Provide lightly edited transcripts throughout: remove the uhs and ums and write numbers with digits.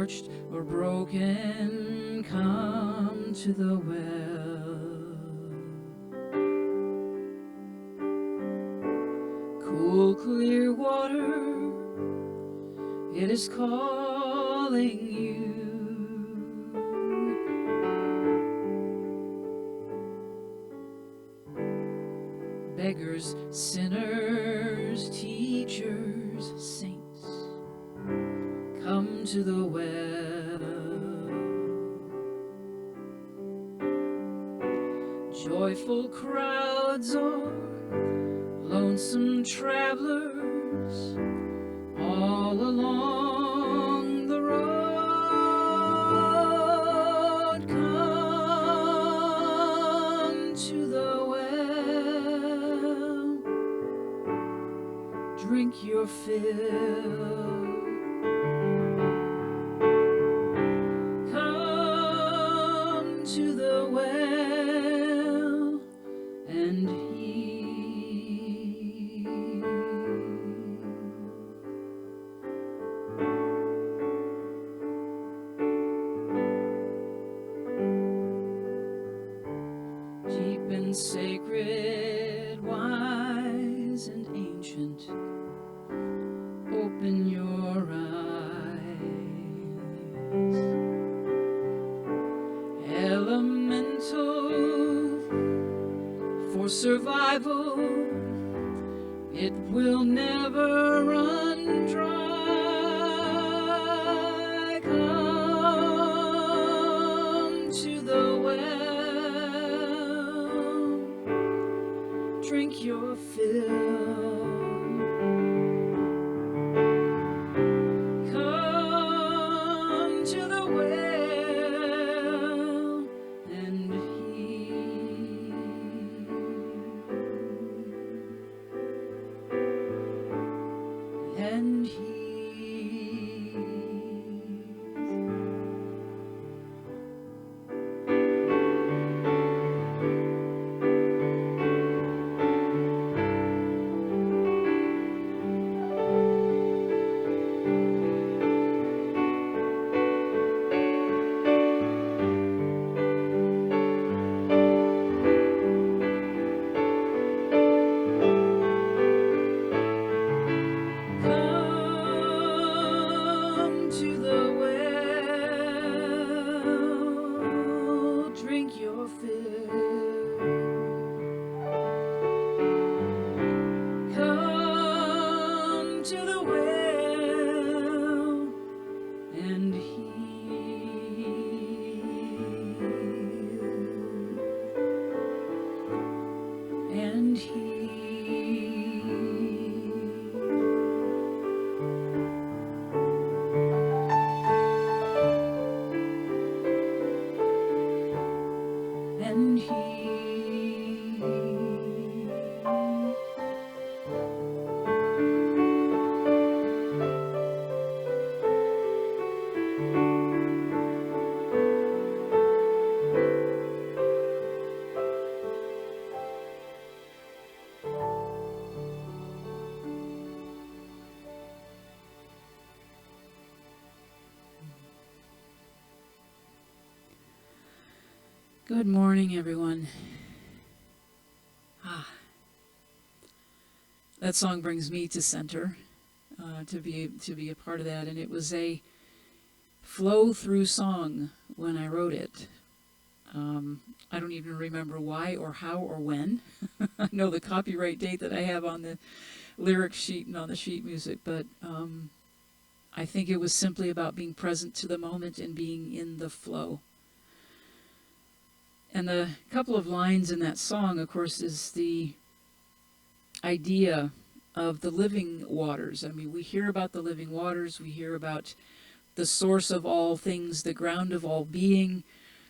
parched or broken, come to the well. Cool, clear water, it is calling you. Beggars, sinners, teachers, saints, come to the well. Joyful crowds or lonesome travelers, all along the road, come to the well. Drink your fill. Come to the well and heal. Deep and sacred, wise and ancient, open your eyes. Elemental for survival, it will never run dry. Come to the well, drink your fill. Come to the well and heal. And heal. Come to the well, drink your fill. Come to the well and heal. And heal. And heal. Good morning, everyone. That song brings me to center, to be a part of that, and it was a flow-through song when I wrote it. I don't even remember why or how or when. I know the copyright date that I have on the lyric sheet and on the sheet music, but I think it was simply about being present to the moment and being in the flow. And the couple of lines in that song, of course, is the idea of the living waters. I mean, we hear about the living waters, we hear about the source of all things, the ground of all being,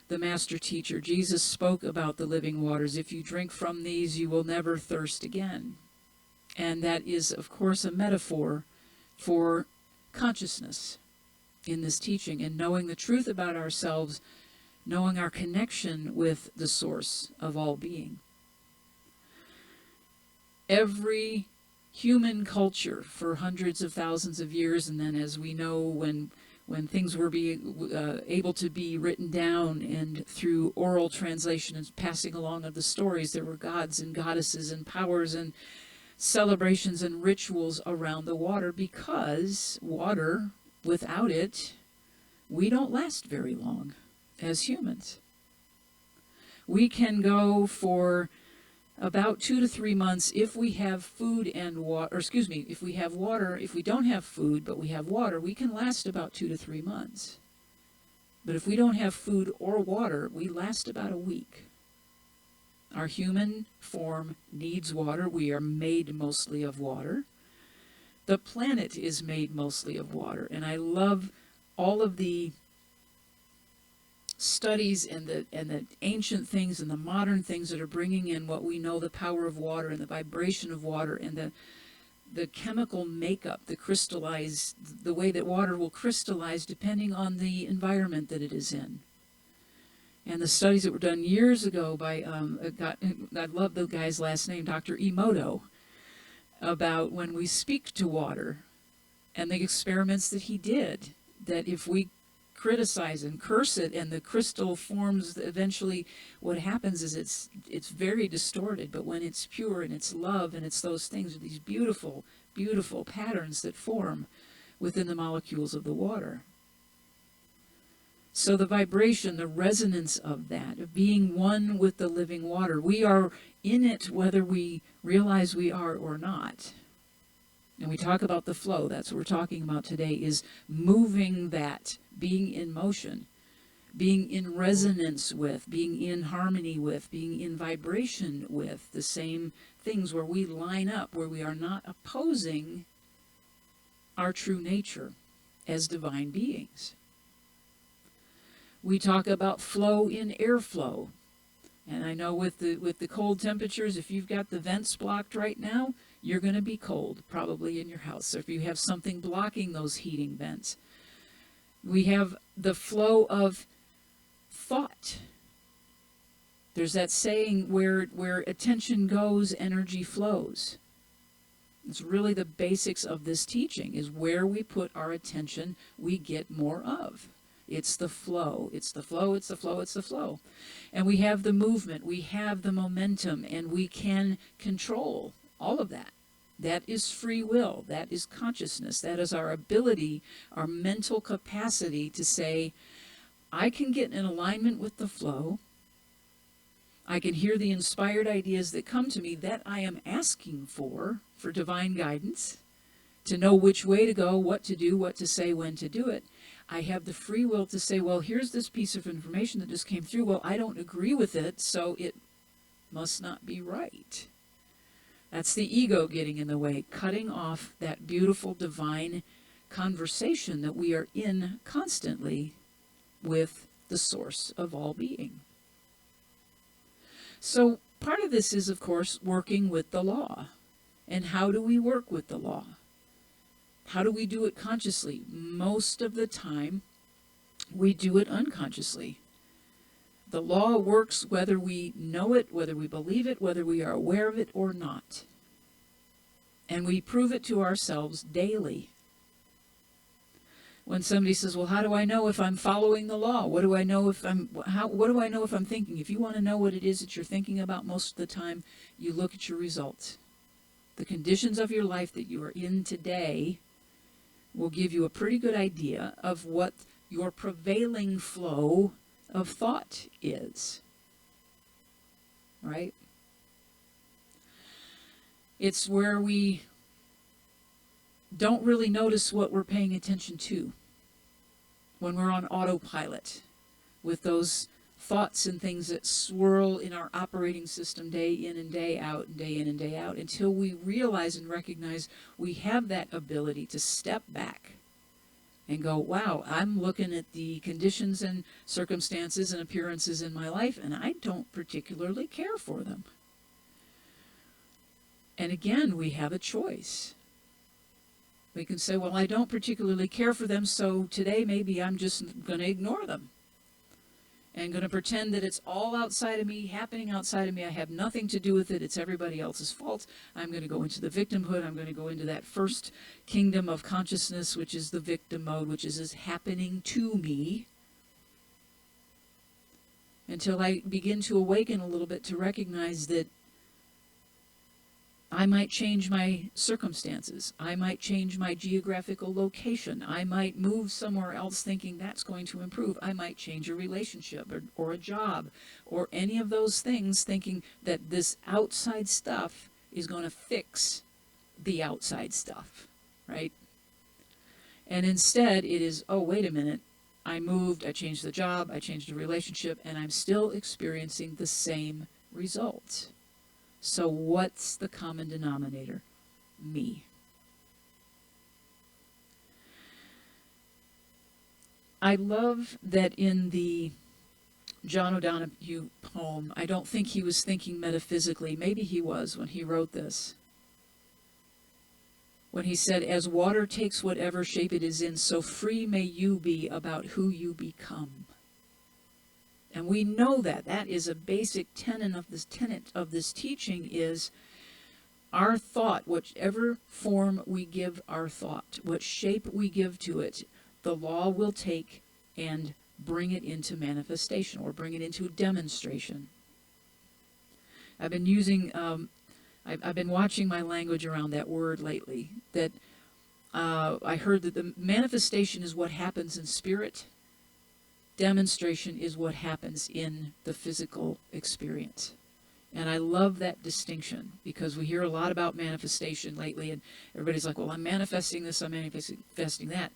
the master teacher. Jesus spoke about the living waters. If you drink from these, you will never thirst again. And that is, of course, a metaphor for consciousness in this teaching and knowing the truth about ourselves, knowing our connection with the source of all being. Every human culture for hundreds of thousands of years, and then as we know, when when things were able to be written down, and through oral translation and passing along of the stories, there were gods and goddesses and powers and celebrations and rituals around the water, because water, without it, we don't last very long as humans. We can go for about 2 to 3 months if we have food and water, if we have water. If we don't have food but we have water, we can last about 2 to 3 months. But if we don't have food or water, we last about a week. Our human form needs water. We are made mostly of water. The planet is made mostly of water. And I love all of the studies and the ancient things and the modern things that are bringing in what we know, the power of water and the vibration of water and the chemical makeup, the way that water will crystallize depending on the environment that it is in. And the studies that were done years ago by, I love the guy's last name, Dr. Emoto, about when we speak to water, and the experiments that he did, that if we criticize and curse it and the crystal forms, eventually what happens is it's very distorted. But when it's pure and it's love and it's those things, these beautiful, beautiful patterns that form within the molecules of the water. So the vibration, the resonance of that, of being one with the living water, we are in it whether we realize we are or not. And we talk about the flow. That's what we're talking about today, is moving that, being in motion, being in resonance with, being in harmony with, being in vibration with the same things, where we line up, where we are not opposing our true nature as divine beings. We talk about flow in airflow. And I know with the cold temperatures, if you've got the vents blocked right now, you're going to be cold, probably in your house. So if you have something blocking those heating vents. We have the flow of thought. There's that saying, where attention goes, energy flows. It's really the basics of this teaching, is where we put our attention, we get more of. It's the flow. It's the flow. It's the flow. It's the flow. And we have the movement. We have the momentum, and we can control all of that. That is free will. That is consciousness. That is our ability, our mental capacity to say, I can get in alignment with the flow. I can hear the inspired ideas that come to me that I am asking for divine guidance, to know which way to go, what to do, what to say, when to do it. I have the free will to say, well, here's this piece of information that just came through. Well, I don't agree with it, so it must not be right. That's the ego getting in the way, cutting off that beautiful divine conversation that we are in constantly with the source of all being. So part of this is, of course, working with the law. And how do we work with the law? How do we do it consciously? Most of the time, we do it unconsciously. The law works whether we know it, whether we believe it, whether we are aware of it or not. And we prove it to ourselves daily. When somebody says, well, how do I know if I'm following the law? What do I know if what do I know if I'm thinking? If you want to know what it is that you're thinking about most of the time, you look at your results. The conditions of your life that you are in today will give you a pretty good idea of what your prevailing flow of thought is. Right? It's where we don't really notice what we're paying attention to when we're on autopilot with those thoughts and things that swirl in our operating system day in and day out and day in and day out, until we realize and recognize we have that ability to step back and go, wow, I'm looking at the conditions and circumstances and appearances in my life, and I don't particularly care for them. And again, we have a choice. We can say, well, I don't particularly care for them, so today maybe I'm just going to ignore them. and going to pretend that it's all outside of me, happening outside of me. I have nothing to do with it. It's everybody else's fault. I'm going to go into the victimhood. I'm going to go into that first kingdom of consciousness, which is the victim mode, which is happening to me, until I begin to awaken a little bit to recognize that I might change my circumstances. I might change my geographical location. I might move somewhere else thinking that's going to improve. I might change a relationship or a job or any of those things thinking that this outside stuff is going to fix the outside stuff, right? And instead it is, oh, wait a minute. I moved, I changed the job, I changed the relationship, and I'm still experiencing the same results. So what's the common denominator? Me. I love that in the John O'Donohue poem, I don't think he was thinking metaphysically. Maybe he was when he wrote this. When he said, as water takes whatever shape it is in, so free may you be about who you become. And we know that. That is a basic tenet of this teaching is our thought, whichever form we give our thought, what shape we give to it, the law will take and bring it into manifestation or bring it into demonstration. I've been using, I've been watching my language around that word lately, that I heard that the manifestation is what happens in spirit. Demonstration is what happens in the physical experience. And I love that distinction because we hear a lot about manifestation lately and everybody's like, well, I'm manifesting this, I'm manifesting that.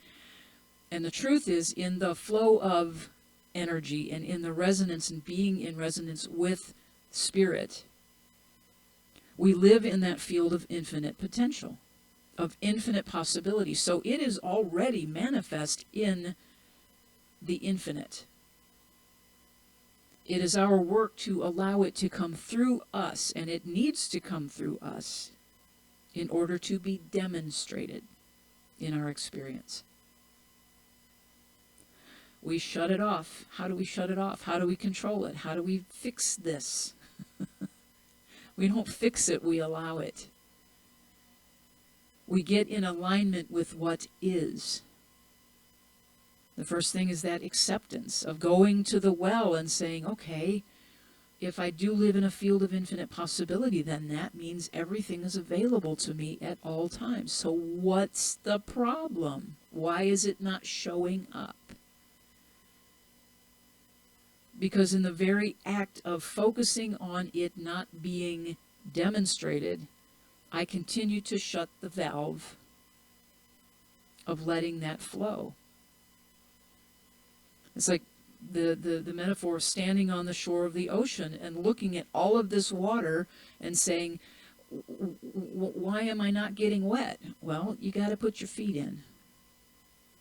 And the truth is, in the flow of energy and in the resonance and being in resonance with spirit, we live in that field of infinite potential, of infinite possibility. So it is already manifest in the infinite. It is our work to allow it to come through us, and it needs to come through us in order to be demonstrated in our experience. We shut it off. How do we shut it off? How do we control it? How do we fix this? We don't fix it, we allow it. We get in alignment with what is. The first thing is that acceptance of going to the well and saying, okay, if I do live in a field of infinite possibility, then that means everything is available to me at all times. So what's the problem? Why is it not showing up? Because in the very act of focusing on it not being demonstrated, I continue to shut the valve of letting that flow. It's like the metaphor of standing on the shore of the ocean and looking at all of this water and saying, why am I not getting wet? Well, you got to put your feet in.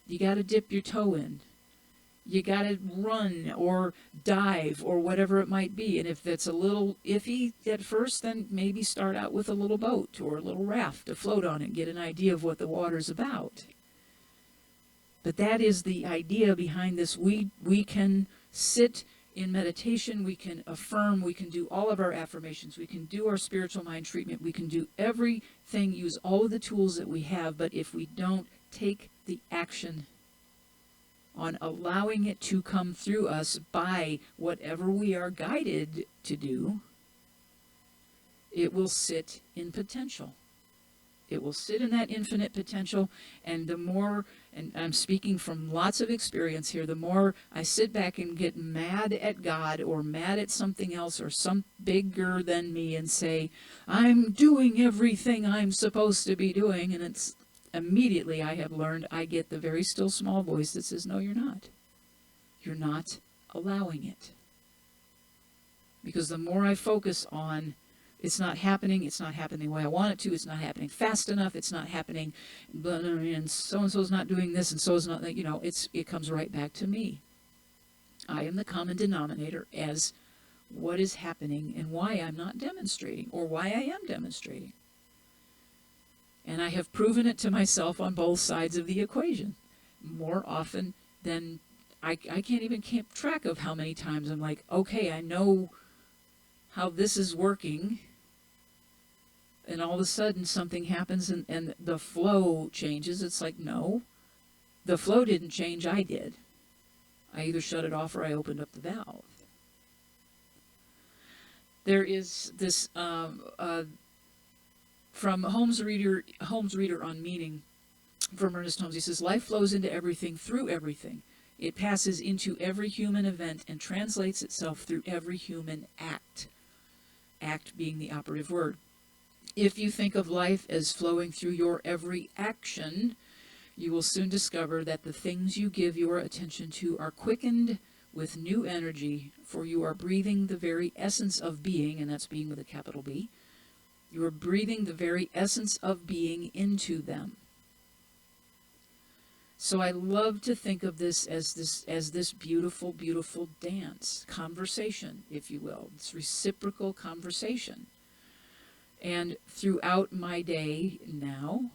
You got to dip your toe in. You got to run or dive or whatever it might be. And if it's a little iffy at first, then maybe start out with a little boat or a little raft to float on and get an idea of what the water's about. But that is the idea behind this. We can sit in meditation, we can affirm, we can do all of our affirmations, we can do our spiritual mind treatment, we can do everything, use all of the tools that we have, but if we don't take the action on allowing it to come through us by whatever we are guided to do, it will sit in potential. It will sit in that infinite potential, and the more, and I'm speaking from lots of experience here, the more I sit back and get mad at God or mad at something else or some bigger than me and say, I'm doing everything I'm supposed to be doing, and it's immediately I have learned I get the very still small voice that says, no, you're not. You're not allowing it. Because the more I focus on it's not happening the way I want it to, it's not happening fast enough, it's not happening, and so-and-so's not doing this, and so-and-so's not, it comes right back to me. I am the common denominator as what is happening and why I'm not demonstrating, or why I am demonstrating. And I have proven it to myself on both sides of the equation, more often than I can't even keep track of how many times I'm like, okay, I know how this is working, and all of a sudden something happens and the flow changes. It's like, no, the flow didn't change, I did. I either shut it off or I opened up the valve. There is this from Holmes Reader on Meaning, from Ernest Holmes. He says, life flows into everything through everything. It passes into every human event and translates itself through every human act. Act being the operative word. If you think of life as flowing through your every action, you will soon discover that the things you give your attention to are quickened with new energy, for you are breathing the very essence of being, and that's being with a capital B. You are breathing the very essence of being into them. So I love to think of this as this beautiful, beautiful dance, conversation, if you will. It's reciprocal conversation. And throughout my day now,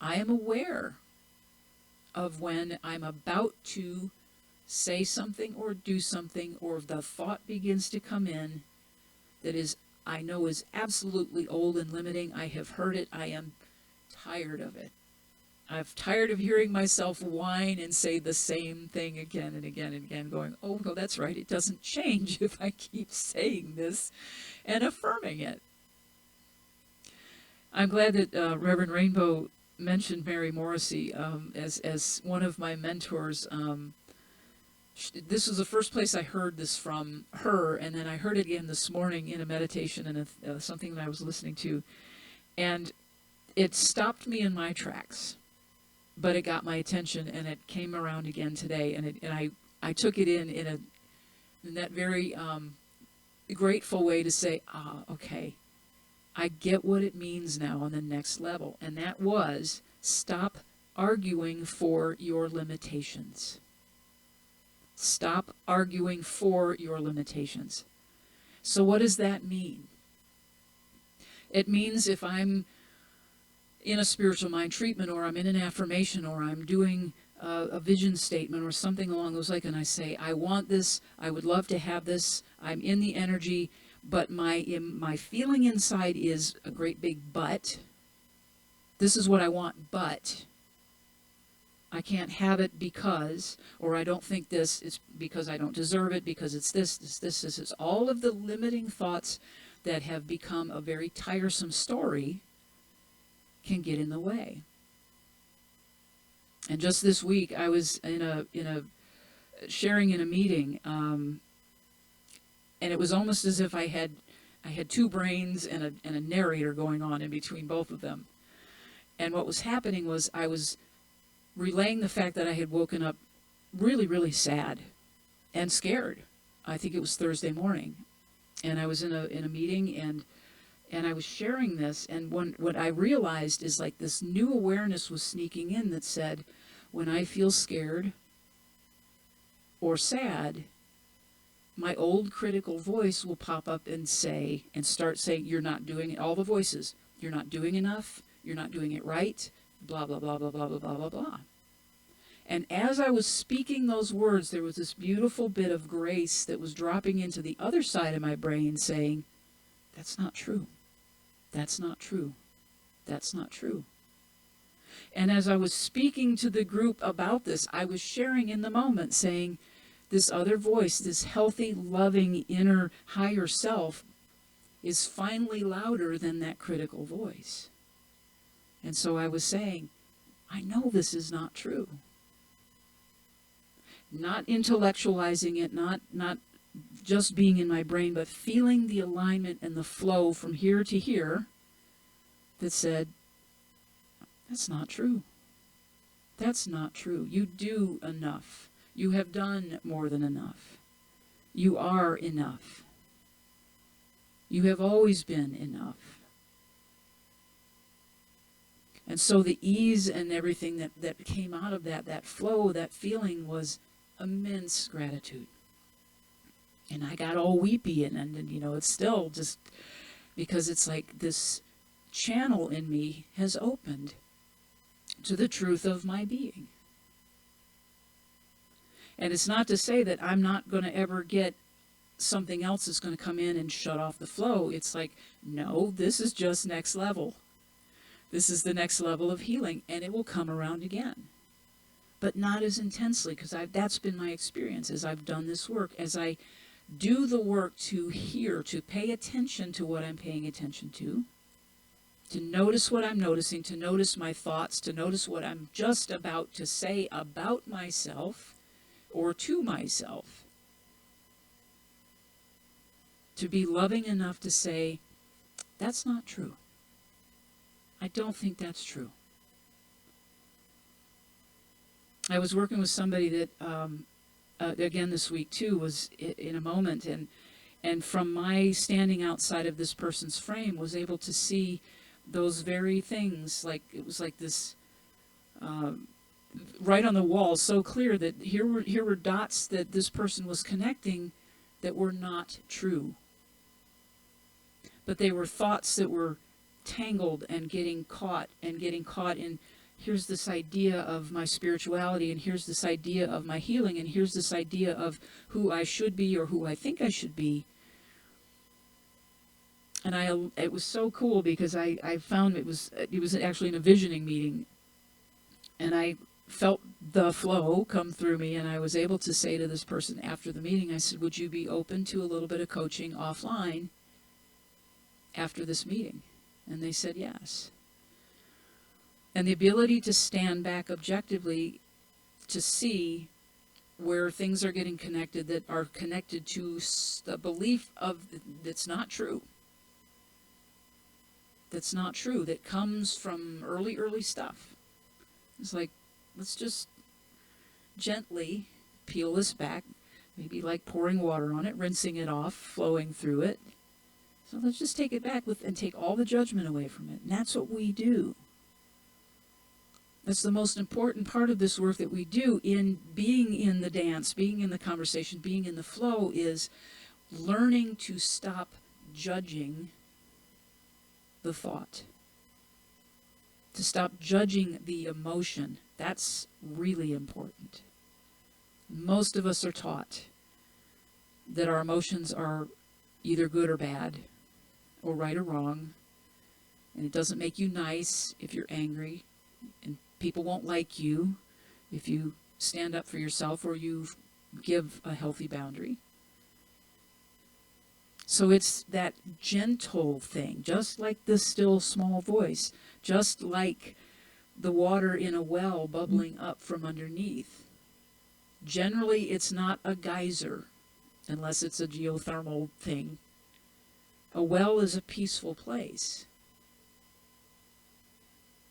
I am aware of when I'm about to say something or do something, or the thought begins to come in that is, I know is absolutely old and limiting. I have heard it. I am tired of it. I'm tired of hearing myself whine and say the same thing again and again and again, going, oh, no, that's right. It doesn't change if I keep saying this and affirming it. I'm glad that Reverend Rainbow mentioned Mary Morrissey as one of my mentors. This was the first place I heard this from her, and then I heard it again this morning in a meditation and something that I was listening to. And it stopped me in my tracks, but it got my attention, and it came around again today, and I took it in that very grateful way to say, okay, I get what it means now on the next level, and that was stop arguing for your limitations. Stop arguing for your limitations. So what does that mean? It means if I'm in a spiritual mind treatment, or I'm in an affirmation, or I'm doing a vision statement or something along those lines, and I say, I want this, I would love to have this, I'm in the energy, but my feeling inside is a great big but. This is what I want, but I can't have it because, or I don't think this, it's because I don't deserve it, because it's this is all of the limiting thoughts that have become a very tiresome story can get in the way. And just this week, I was in a sharing in a meeting, and it was almost as if I had two brains and a narrator going on in between both of them. And what was happening was I was relaying the fact that I had woken up really, really sad and scared. I think it was Thursday morning, and I was in a meeting, and I was sharing this, and what I realized is like this new awareness was sneaking in that said, when I feel scared or sad, my old critical voice will pop up and start saying, you're not doing it. All the voices, you're not doing enough, you're not doing it right, blah, blah, blah, blah, blah, blah, blah, blah, blah. And as I was speaking those words, there was this beautiful bit of grace that was dropping into the other side of my brain saying, that's not true. That's not true. That's not true. And as I was speaking to the group about this, I was sharing in the moment saying, this other voice, this healthy, loving, inner, higher self is finally louder than that critical voice. And so I was saying, I know this is not true. Not intellectualizing it, not just being in my brain, but feeling the alignment and the flow from here to here that said, that's not true. That's not true. You do enough. You have done more than enough. You are enough. You have always been enough. And so the ease and everything that came out of that flow, that feeling was immense gratitude. And I got all weepy, and it's still just because it's like this channel in me has opened to the truth of my being. And it's not to say that I'm not going to ever get something else that's going to come in and shut off the flow. It's like, no, this is just next level. This is the next level of healing, and it will come around again. But not as intensely, because that's been my experience as I've done this work. As I do the work to hear, to pay attention to what I'm paying attention to notice what I'm noticing, to notice my thoughts, to notice what I'm just about to say about myself or to myself. To be loving enough to say, that's not true. I don't think that's true. I was working with somebody that, again this week too, was in a moment, and from my standing outside of this person's frame, was able to see those very things. Like, it was like this, right on the wall, so clear that here were dots that this person was connecting that were not true. But they were thoughts that were tangled and getting caught in, here's this idea of my spirituality, and here's this idea of my healing, and here's this idea of who I should be or who I think I should be. And it was so cool because I found it was actually in a visioning meeting, and I felt the flow come through me, and I was able to say to this person after the meeting, I said, would you be open to a little bit of coaching offline after this meeting? And they said yes. And the ability to stand back objectively to see where things are getting connected that are connected to the belief of that's not true. That's not true. That comes from early stuff. It's like, let's just gently peel this back, maybe like pouring water on it, rinsing it off, flowing through it. So let's just take it back and take all the judgment away from it. And that's what we do. That's the most important part of this work that we do in being in the dance, being in the conversation, being in the flow, is learning to stop judging the thought, to stop judging the emotion. That's really important. Most of us are taught that our emotions are either good or bad, or right or wrong, and it doesn't make you nice if you're angry, and people won't like you if you stand up for yourself or you give a healthy boundary. So it's that gentle thing, just like the still small voice, just like the water in a well bubbling up from underneath. Generally, it's not a geyser, unless it's a geothermal thing. A well is a peaceful place.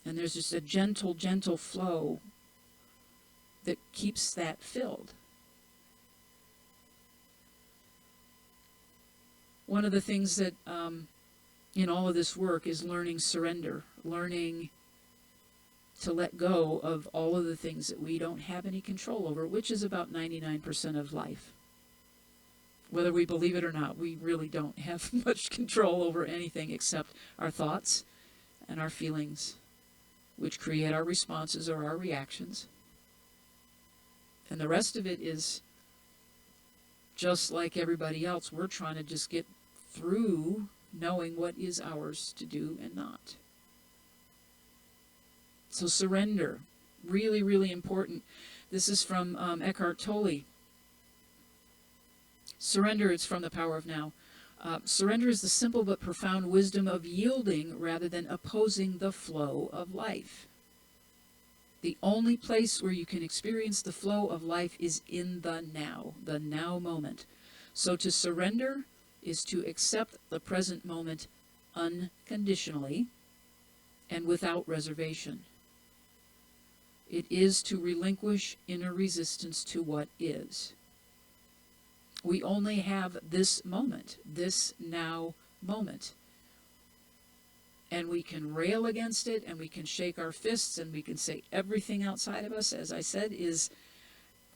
And there's just a gentle, gentle flow that keeps that filled. One of the things that in all of this work is learning surrender, learning to let go of all of the things that we don't have any control over, which is about 99% of life. Whether we believe it or not, we really don't have much control over anything except our thoughts and our feelings, which create our responses or our reactions. And the rest of it is just like everybody else. We're trying to just get through knowing what is ours to do and not. So surrender, really, really important. This is from Eckhart Tolle. Surrender, it's from The Power of Now. Surrender is the simple but profound wisdom of yielding rather than opposing the flow of life. The only place where you can experience the flow of life is in the now moment. So to surrender is to accept the present moment unconditionally and without reservation. It is to relinquish inner resistance to what is. We only have this moment, this now moment. And we can rail against it, and we can shake our fists, and we can say everything outside of us, as I said, is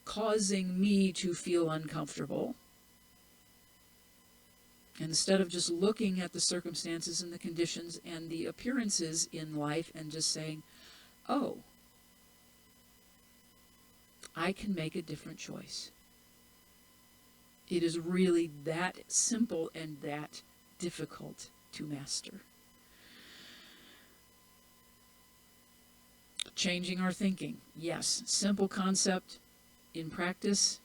causing me to feel uncomfortable. Instead of just looking at the circumstances and the conditions and the appearances in life and just saying, oh, I can make a different choice. It is really that simple and that difficult to master. Changing our thinking. Yes, simple concept. In practice,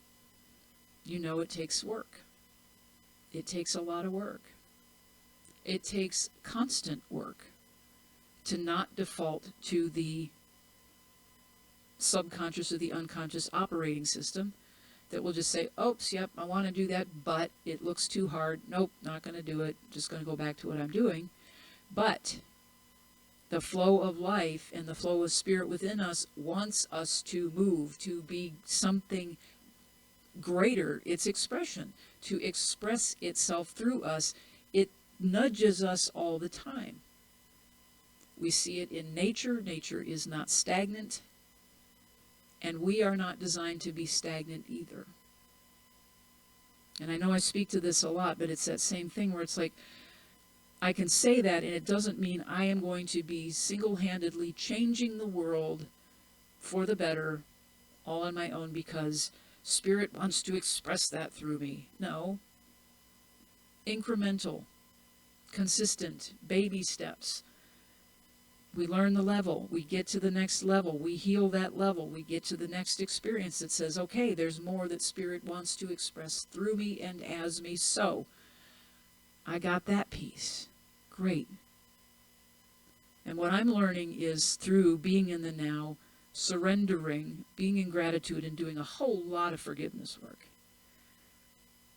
you know it takes work. It takes a lot of work. It takes constant work to not default to the subconscious or the unconscious operating system that will just say, oops, yep, I want to do that, but it looks too hard. Nope, not going to do it. Just going to go back to what I'm doing. But the flow of life and the flow of spirit within us wants us to move, to be something greater, its expression, to express itself through us. It nudges us all the time. We see it in nature. Nature is not stagnant, and we are not designed to be stagnant either. And I know I speak to this a lot, but it's that same thing where it's like, I can say that, and it doesn't mean I am going to be single-handedly changing the world for the better all on my own because Spirit wants to express that through me. No. Incremental, consistent, baby steps. We learn the level. We get to the next level. We heal that level. We get to the next experience that says, okay, there's more that Spirit wants to express through me and as me. So, I got that piece. Great. And what I'm learning is through being in the now, surrendering, being in gratitude, and doing a whole lot of forgiveness work,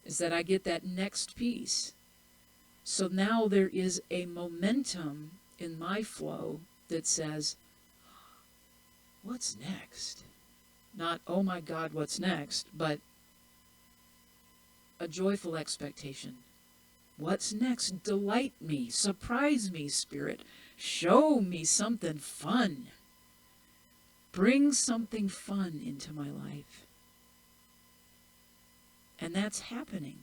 is that I get that next piece. So now there is a momentum in my flow that says, what's next? Not, oh my God, what's next? But a joyful expectation. What's next? Delight me. Surprise me, Spirit. Show me something fun. Bring something fun into my life. And that's happening.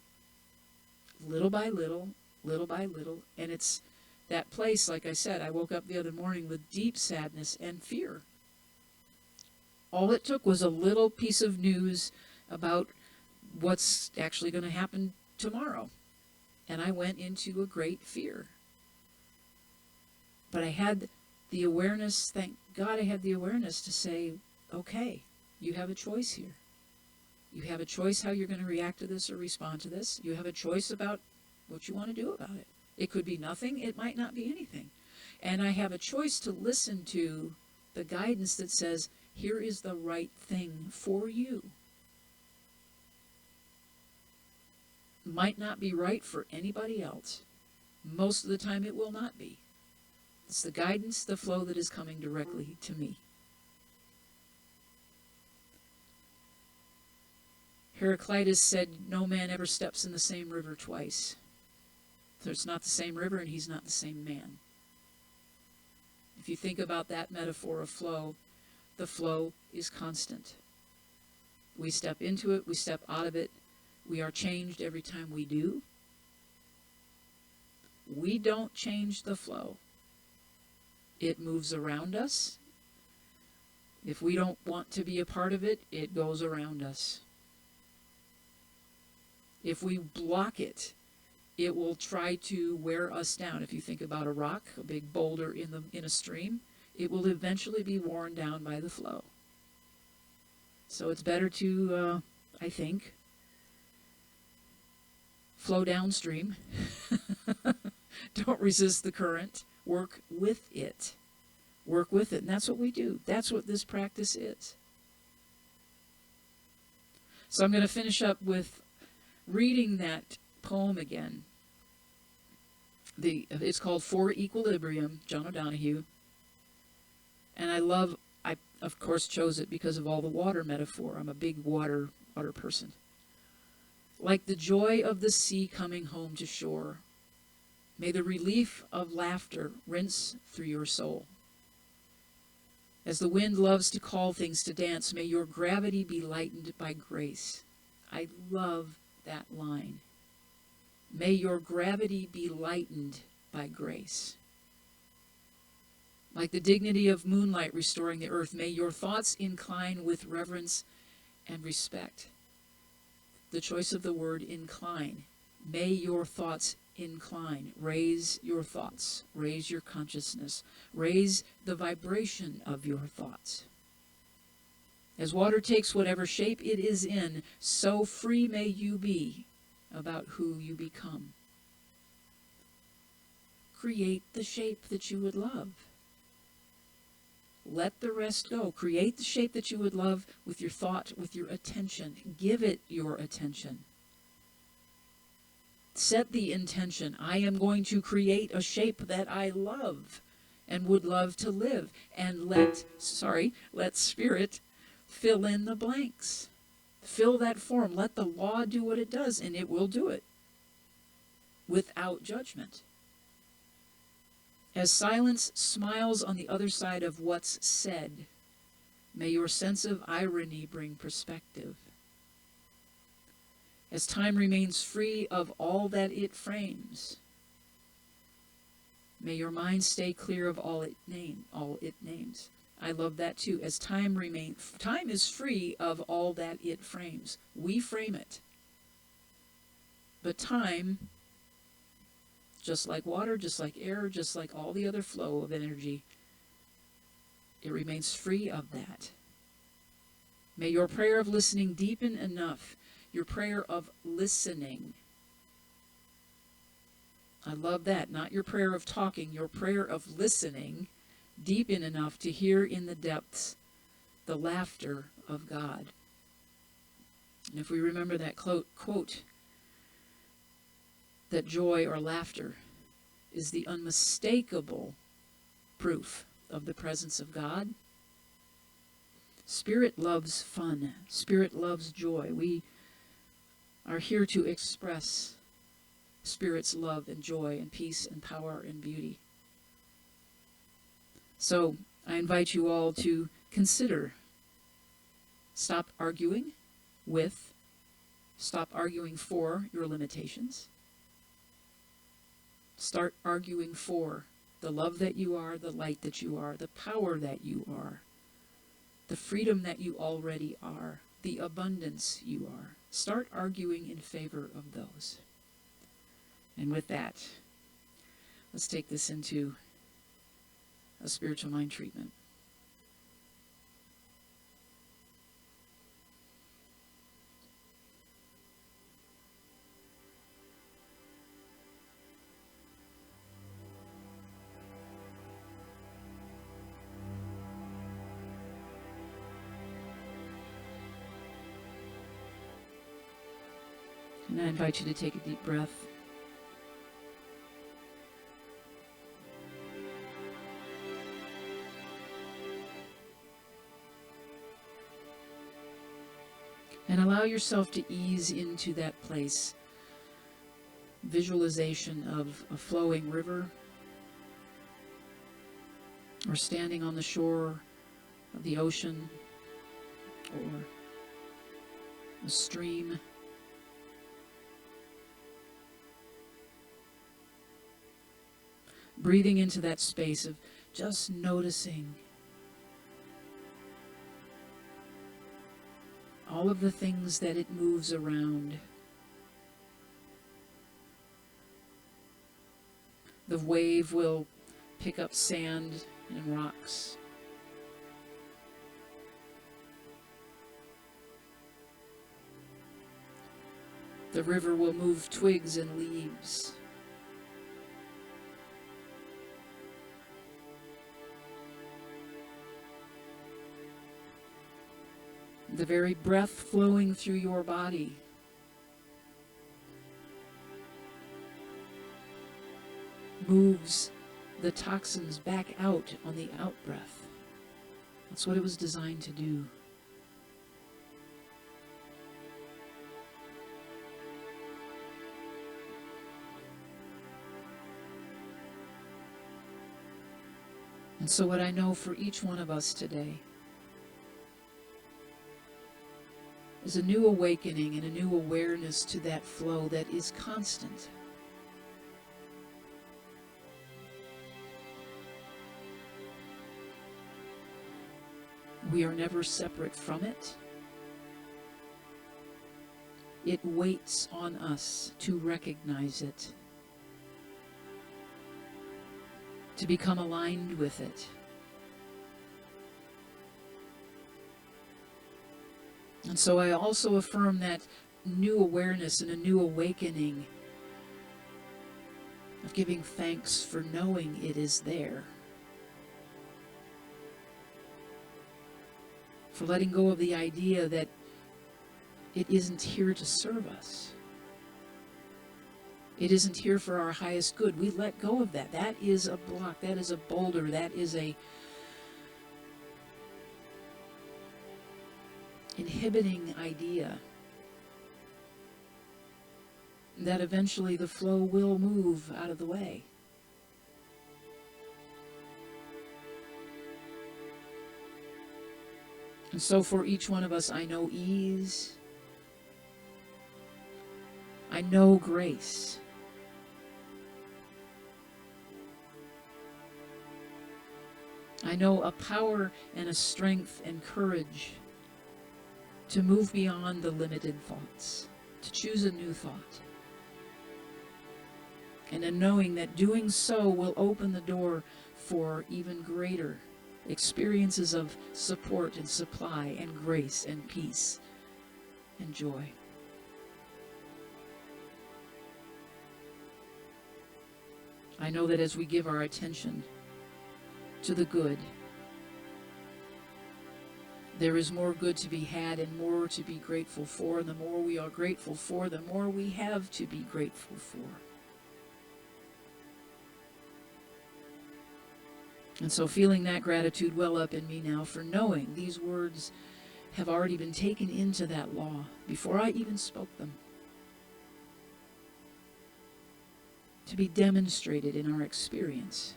Little by little, little by little. And it's that place, like I said, I woke up the other morning with deep sadness and fear. All it took was a little piece of news about what's actually going to happen tomorrow. And I went into a great fear. But I had the awareness, thank God I had the awareness to say, okay, you have a choice here. You have a choice how you're going to react to this or respond to this. You have a choice about what you want to do about it. It could be nothing. It might not be anything. And I have a choice to listen to the guidance that says, here is the right thing for you. Might not be right for anybody else. Most of the time it will not be. It's the guidance, the flow that is coming directly to me. Heraclitus said, no man ever steps in the same river twice. So it's not the same river and he's not the same man. If you think about that metaphor of flow, the flow is constant. We step into it, we step out of it. We are changed every time we do. We don't change the flow. It moves around us. If we don't want to be a part of it, it goes around us. If we block it, it will try to wear us down. If you think about a rock, a big boulder in a stream, it will eventually be worn down by the flow. So it's better to, I think, flow downstream. Don't resist the current. Work with it. Work with it. And that's what we do. That's what this practice is. So I'm going to finish up with reading that poem again. It's called For Equilibrium, John O'Donohue. And I of course chose it because of all the water metaphor. I'm a big water person. Like the joy of the sea coming home to shore, may the relief of laughter rinse through your soul. As the wind loves to call things to dance, may your gravity be lightened by grace. I love that line. May your gravity be lightened by grace. Like the dignity of moonlight restoring the earth, may your thoughts incline with reverence and respect. The choice of the word incline. May your thoughts incline. Raise your thoughts. Raise your consciousness. Raise the vibration of your thoughts. As water takes whatever shape it is in, so free may you be about who you become. Create the shape that you would love. Let the rest go. Create the shape that you would love with your thought, with your attention. Give it your attention. Set the intention. I am going to create a shape that I love and would love to live. And let spirit fill in the blanks. Fill that form. Let the law do what it does, and it will do it without judgment. As silence smiles on the other side of what's said, may your sense of irony bring perspective. As time remains free of all that it frames, may your mind stay clear of all it names. I love that too. As time is free of all that it frames. We frame it. But time, just like water, just like air, just like all the other flow of energy, it remains free of that. May your prayer of listening deepen enough, your prayer of listening. I love that. Not your prayer of talking, your prayer of listening deepen enough to hear in the depths the laughter of God. And if we remember that quote, that joy or laughter is the unmistakable proof of the presence of God. Spirit loves fun. Spirit loves joy. We are here to express Spirit's love and joy and peace and power and beauty. So I invite you all to consider. Stop arguing with, stop arguing for your limitations. Start arguing for the love that you are, the light that you are, the power that you are, the freedom that you already are, the abundance you are. Start arguing in favor of those. And with that, let's take this into a spiritual mind treatment. And I invite you to take a deep breath. And allow yourself to ease into that place. Visualization of a flowing river, or standing on the shore of the ocean, or a stream. Breathing into that space of just noticing all of the things that it moves around. The wave will pick up sand and rocks. The river will move twigs and leaves. The very breath flowing through your body moves the toxins back out on the out-breath. That's what it was designed to do. And so what I know for each one of us today is a new awakening and a new awareness to that flow that is constant. We are never separate from it. It waits on us to recognize it, to become aligned with it. And so I also affirm that new awareness and a new awakening of giving thanks for knowing it is there. For letting go of the idea that it isn't here to serve us. It isn't here for our highest good. We let go of that. That is a block. That is a boulder. That is a inhibiting idea. That eventually the flow will move out of the way. And so for each one of us, I know ease. I know grace. I know a power and a strength and courage to move beyond the limited thoughts, to choose a new thought. And in knowing that doing so will open the door for even greater experiences of support and supply and grace and peace and joy. I know that as we give our attention to the good, there is more good to be had and more to be grateful for. And the more we are grateful for, the more we have to be grateful for. And so feeling that gratitude well up in me now for knowing these words have already been taken into that law before I even spoke them, to be demonstrated in our experience.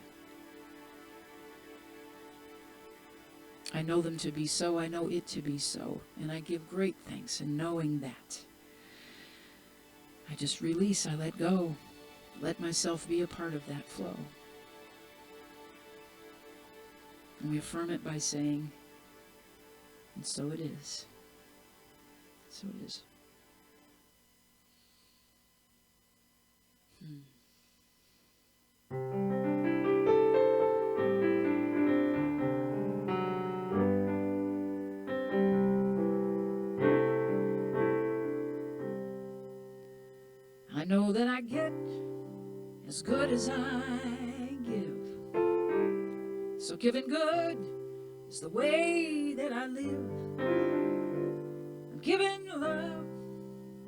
I know them to be so, I know it to be so, and I give great thanks in knowing that. I just release, I let go, let myself be a part of that flow. And we affirm it by saying, and so it is. So it is. I know that I get as good as I give. So giving good is the way that I live. I'm giving love,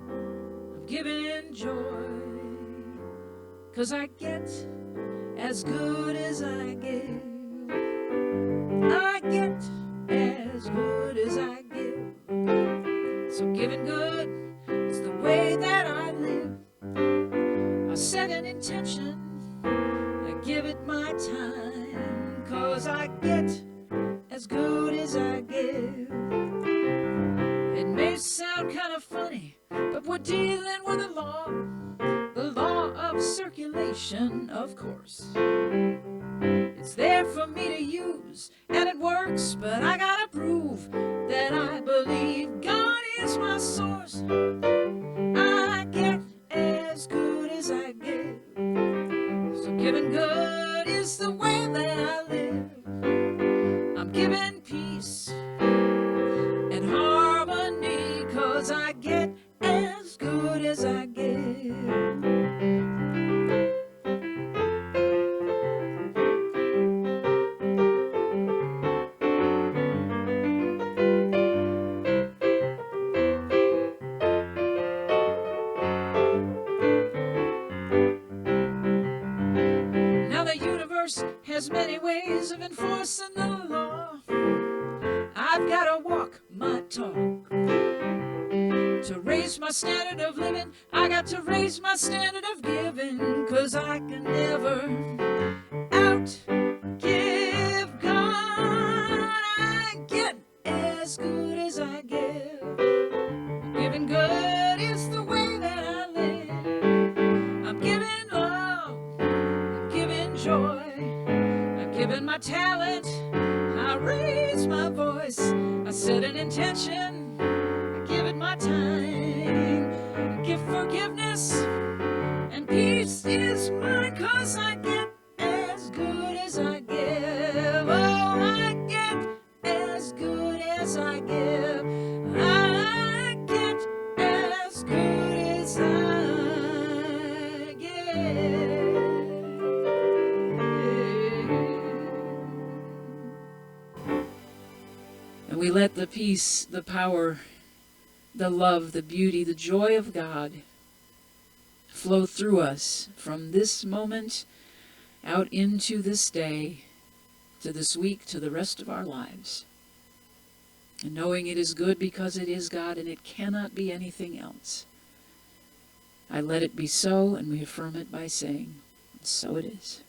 I'm giving joy, 'cause I get as good as I give. I get as good as I give. So giving good is the way that I live. I set an intention, I give it my time, 'cause I get as good as I give. It may sound kind of funny, but we're dealing with the law of circulation, of course. It's there for me to use, and it works, but I gotta prove that I believe God is my source. I get as good as I give. So giving good is the way that I live. I'm giving peace and harmony, 'cause I get as good as I give. Now the universe has many ways of enforcing the law. I've gotta walk my talk. To raise my standard of living, I got to raise my standard of giving, 'cause I can never outgive God. I get as good as I give. Giving good is the way that I live. I'm giving love, I'm giving joy, I'm giving my talent, I raise my voice, I set an intention, I give it my time. let the peace, the power, the love, the beauty, the joy of God flow through us from this moment out into this day, to this week, to the rest of our lives. And knowing it is good because it is God and it cannot be anything else. I let it be so, and we affirm it by saying, so it is.